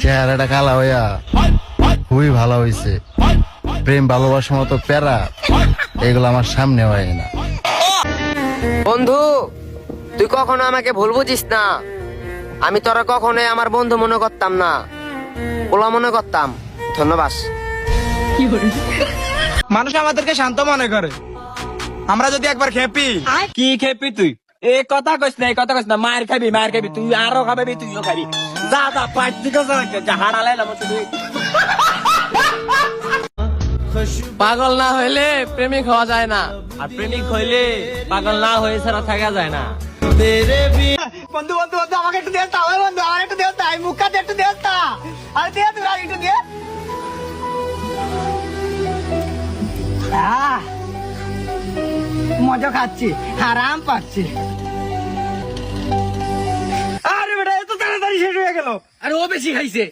চেহারাটা কালা হইয়া খুবই ভালো হয়েছে। প্রেম ভালোবাসার মতো প্যারা এগুলো আমার সামনে হয় না। বন্ধু, তুই কখনো আমাকে ভুল বুঝিস না। আমি তোরা কখনোই আমার বন্ধু মনে করতাম না, ওলা মনে করতাম। ধন্যবাদ। মানুষ আমাদেরকে শান্ত মনে করে, আমরা যদি একবার খেপি। কি খেপি তুই? এই কথা কইস না, এই কথা কইস না। মায়ের খাবি, মায়ের খাবি, তুই আরো খাবি, তুইও খাবি। যা যা পাঁচ দিকে যা হারালাইলাম তুই। পাগল না হইলে প্রেমিক হওয়া যায় না, আর প্রেমিক হইলে পাগল না হয়ে ছাড়া থাকা যায় না। বন্ধু বন্ধু বন্ধু আমাকে একটু দিয়ে তা, বন্ধু আমার একটু দিয়ে তা, মুখটা একটু দিয়ে তা, আর দিয়ে তুমি আর একটু দিয়ে। মজা খাচ্ছি, আরাম পাচ্ছি। আরে বেটা এত তাড়াতাড়ি শেষ হয়ে গেল। আর ও বেশি খাইছে।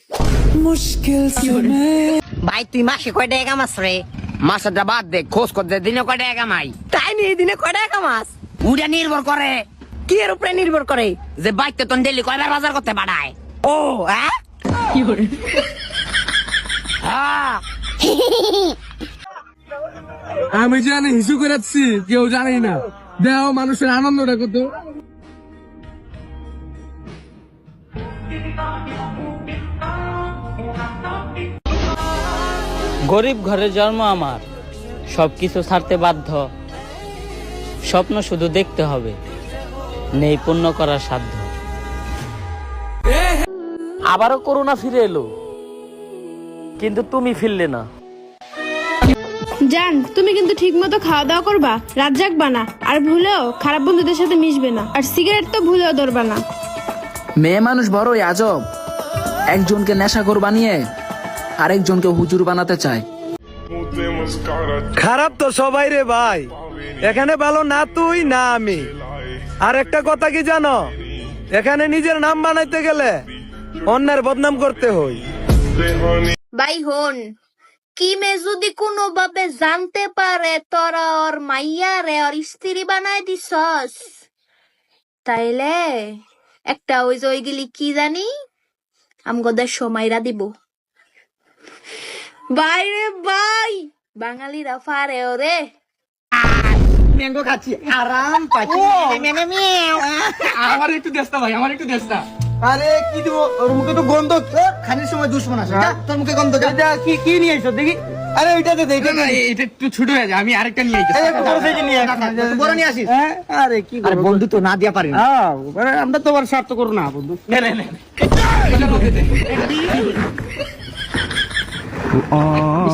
ভাই তুই মাসে কয় টাকা কামাস রে? মাসটা বাদ দে, খোঁজ করতে দিনে কয় টাকা কামাই? তাই নিয়ে দিনে কয় টাকা কামাস? ওটা নির্ভর করে কি এর উপরে নির্ভর করে যে বাইতে তোন ডেলি কয়বার বাজার করতে পাঠায়। ও হ্যাঁ, আমি জানি হিসু করেছি, কেউ জানি না। দেহ মানুষের আনন্দটা কত। গরিব ঘরে জন্ম আমার, সবকিছু ছাড়তে বাধ্য। স্বপ্ন শুধু দেখতে হবে, নেই পূর্ণ করার সাধ্য। আবারও করোনা ফিরে এলো, কিন্তু তুমি ফিরলে না। জান, তুমি কিন্তু ঠিক মতো খাওয়া দাওয়া করবা, রাত জাগবা না, আর ভুলেও খারাপ বন্ধুদের সাথে মিশবে না, আর সিগারেট তো ভুলেও ধরবা না। মেয়ে মানুষ বড়ই আজব, একজনকে নেশাখোর বানিয়ে আরেকজনকে হুজুর বানাতে চায়। খারাপ তো সবাই রে ভাই, এখানে ভালো না তুই না আমি। আর একটা কথা কি জানো, এখানে নিজের নাম বানাইতে গেলে অন্যের বদনাম করতে হয়। ভাই হন, কি মে যদি কোনো ভাবে জানতে পারে তোরা ওর মাইয়া রে ওর স্ত্রী বানাই দিছস, তাইলে একটা ওই যে ওইগুলি কি জানি আমগোদের সময়রা দিব। বাইরে ভাই, বাঙালিরা পারে ওরে। ম্যাঙ্গো খাচ্ছি, আরাম পাচ্ছি। আমার একটু দেস্তা ভাই, আমার একটু দেস্তা। আরে কি দিব, ওর মুখে তো গন্ধ। খানির সময় দুশ্মন আসে, যা, তোর মুখে গন্ধ। কি নিয়ে আইছো দেখি? আরে ওইটা দে, এইটা দে। এটা একটু ছোট হয়ে যায়, আমি আরেকটা নিয়ে আইছি। বড় সাইজে নিয়ে আয়, বড় নিয়ে আসিস। আরে কি, আরে বন্ধু তো না দিয়া পারি না। আমরা তো আর স্বার্থ করব না বন্ধু। নে নে নে,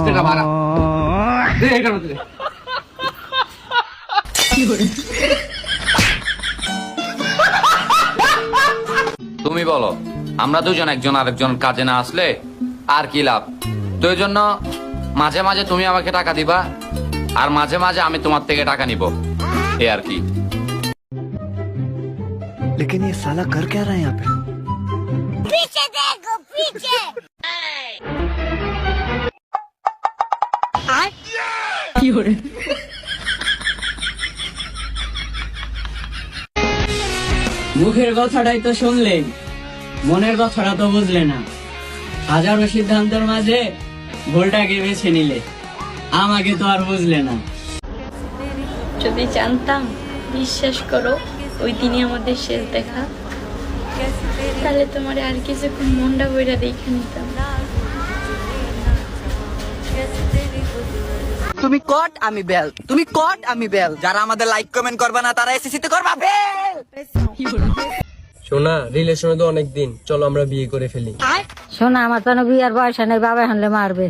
টাকা ভাড়া দে, এটার মধ্যে দে। তুমি বলো, আমরা দুজন একজন আরেকজন কাজে না আসলে আর কি লাভ? তো এই জন্য মাঝে মাঝে তুমি আমাকে টাকা দিবা, আর মাঝে মাঝে আমি তোমার থেকে টাকা নিব, এই আর কি। लेकिन ये साला कर क्या रहा है यहाँ पे? পিছে দেখো পিছে। মুখের কথাটাই তো শুনলে, মনের কথাটা তো বুঝলে না। হাজারো সিদ্ধান্তের মাঝে ভুলটাকে বেছে নিলে, আমাকে তো আর বুঝলে না। যদি জানতাম, বিশ্বাস করো, ওই দিনই আমাদের শেষ দেখা, তাহলে তোমার আর কিছুক্ষণ মনটা বইরা দেখে নিতাম। তুমি কট আমি বেল, তুমি কট আমি বেল। যারা আমাদের লাইক কমেন্ট করবে না, তারা এসএসসি তে করবা বেল। শোনা, রিলেশনে তো অনেক দিন, চলো আমরা বিয়ে করে ফেলি। শোনা, আমার তো বিয়ার বয়স নেই, বাবা হানলে মারবে।